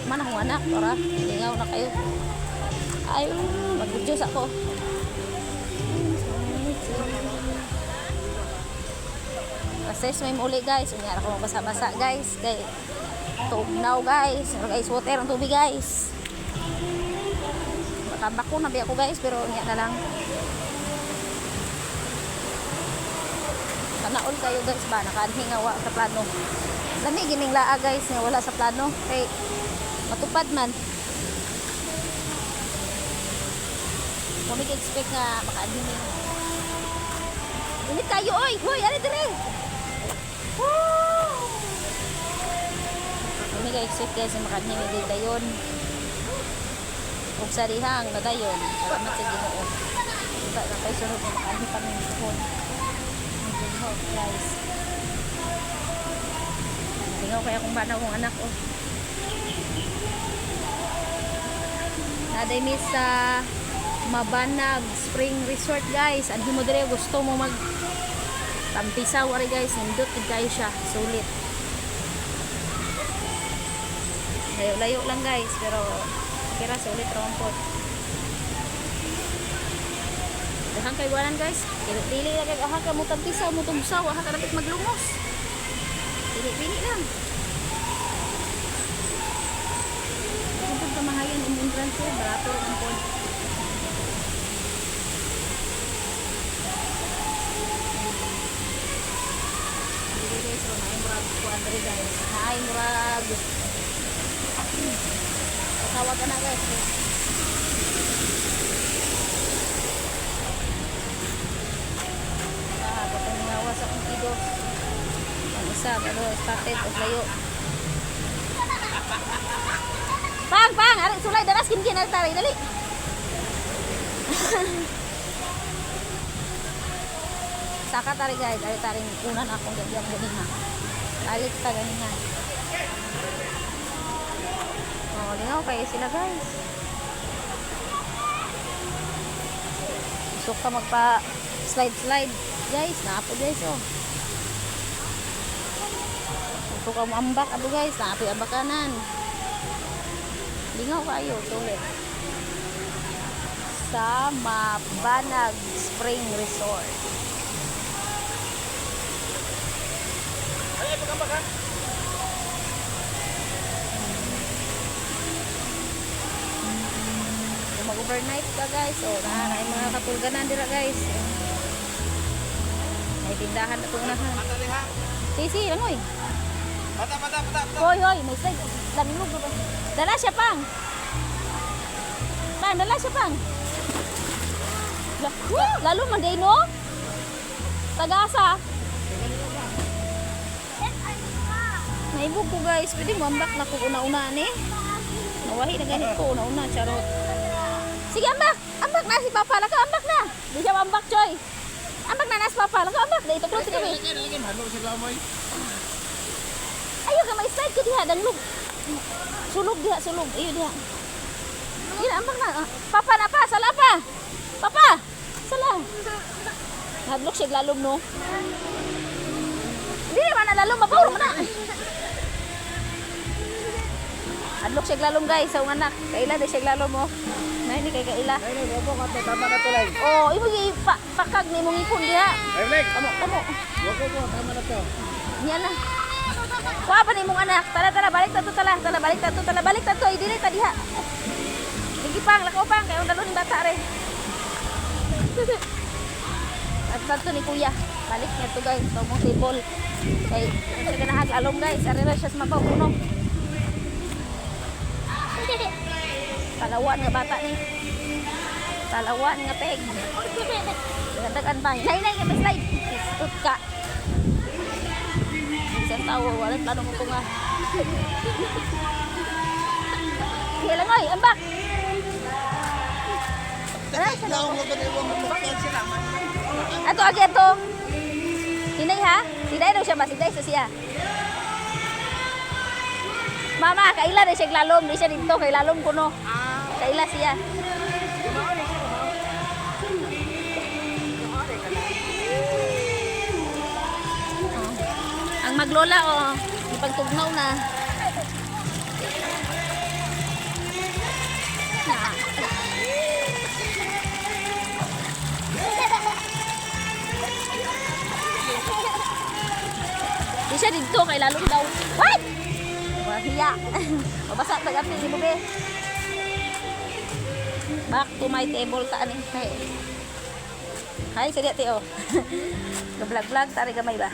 man akong anak para lingaw na kayo. Ay, mag-Diyos ako. Assess may muli guys. Unya ako mabasa-basa guys. Kay tugnaw guys. Guys, water ang tubig guys. Bako na ako guys, pero unya na lang. Kanaol kayo guys ba? Nakahingawa sa plano. Lami gining laa guys nga wala sa plano. Kay matupad man. Kung expect nga makaadhiming. Init kayo oy. Hoy, ano dire? Kung expect guys makaadhiming dito yon. Kung sa dihang nadayon, salamat sa Ginoo. Diba na kayo sunod na makaadhiming kami dito. Guys. Tingaw kaya kung bana akong anak oh. Naday mi sa Mabanag Spring Resort guys. Ang himo dire gusto mo mag tampisaw ari guys, nindot kayo siya, sulit. Layo-layo lang guys, pero kira sulit ron po. Dahang kay wanan guys. Dili lang kay aha ka mo tampisaw, mo tumsaw, aha ka dapat maglumos. Dili lang. Kung kamahayan ang entrance ko, barato lang po. So, naay murag kuan diri guys. Naay murag. Tawag ka na guys. Kapag ngawas akong kidos. Ang isa, pero started o layo. Pang! Aring sulay, daras kin tari, dali. Saka tari guys, ari taring unan akong ganyan ganinga. Alit ta ganinga. Oh, lingaw kayo sila guys. Gusto ka magpa slide guys, naapo guys oh. Gusto ka maambak abo guys, naapo ambakanan. Lingaw kayo, sulit. Sa Mabanag Spring Resort. Ay, pag-ambakan. Mag-overnight ka guys. So, na mga kapulganan dira guys. May tindahan na tunahan. Mata liha. Sisi, langoy. Mata. Hoy, may slide. Lamilog ba? Dala siya pang. Dala siya pang. Lalo man day no? Tagasa. Naibog ko guys. Pwede mo ambak na kung una-una ni. Nawahi na ganit ko una-una. Charot. Sige, ambak! Ambak na si Papa. Laka, ambak na! Di siya ambak, Choy. Ambak na na si Papa. Laka, ambak. Dito, close kami. Ayaw ka, may slide ka diha. Danglog. Sulog diha, sulog. Ayaw diha. Gila, ambak na. Papa na pa. Sala pa. Papa! Sala. Hadlok siya lalom, no? Hindi naman na lalom. Mapawro mo na. Hadlok siya lalom, guys. Sa anak. Kaila na siya lalom, oh. Na ini kay kaila. Ay, wabo ka to, tama na to lang. Oh, imo gi pakag ni mong ipon diha. Ay, Blake. Amo. Wabo ko, tama na to. Niya na. Kuha pa ni mong anak. Tala, balik ta to tala. Balik ta to, dili ta diha. Sige pang, lakaw pang kay ang dalo ni bata re. At tanto ni kuya. Balik niya to guys, to mong table. Kay sa ganahag alom guys, ari ra siya sa mabaw puno. Talawan nga bata ni. Talawan nga peg. Dagan ba? Nay nga may slide. Istut ka. Isang tao, walang plano mo nga. Sige lang oy, ambak. Ato agi ato. Hinay ha? Hinay daw siya ba? Hinay sa siya. Mama, kaila na siya lalom. Di siya dito, kay lalom ko no. Kaila siya. Ang maglola, oh. Ipagtugnaw na. Di siya dito kay lalong daw. What? Wahiya. Mabasa pag-apil ni Bube. Back to my table ta ani. Hi, sa dito. Ga-vlog-vlog tari gamay ba?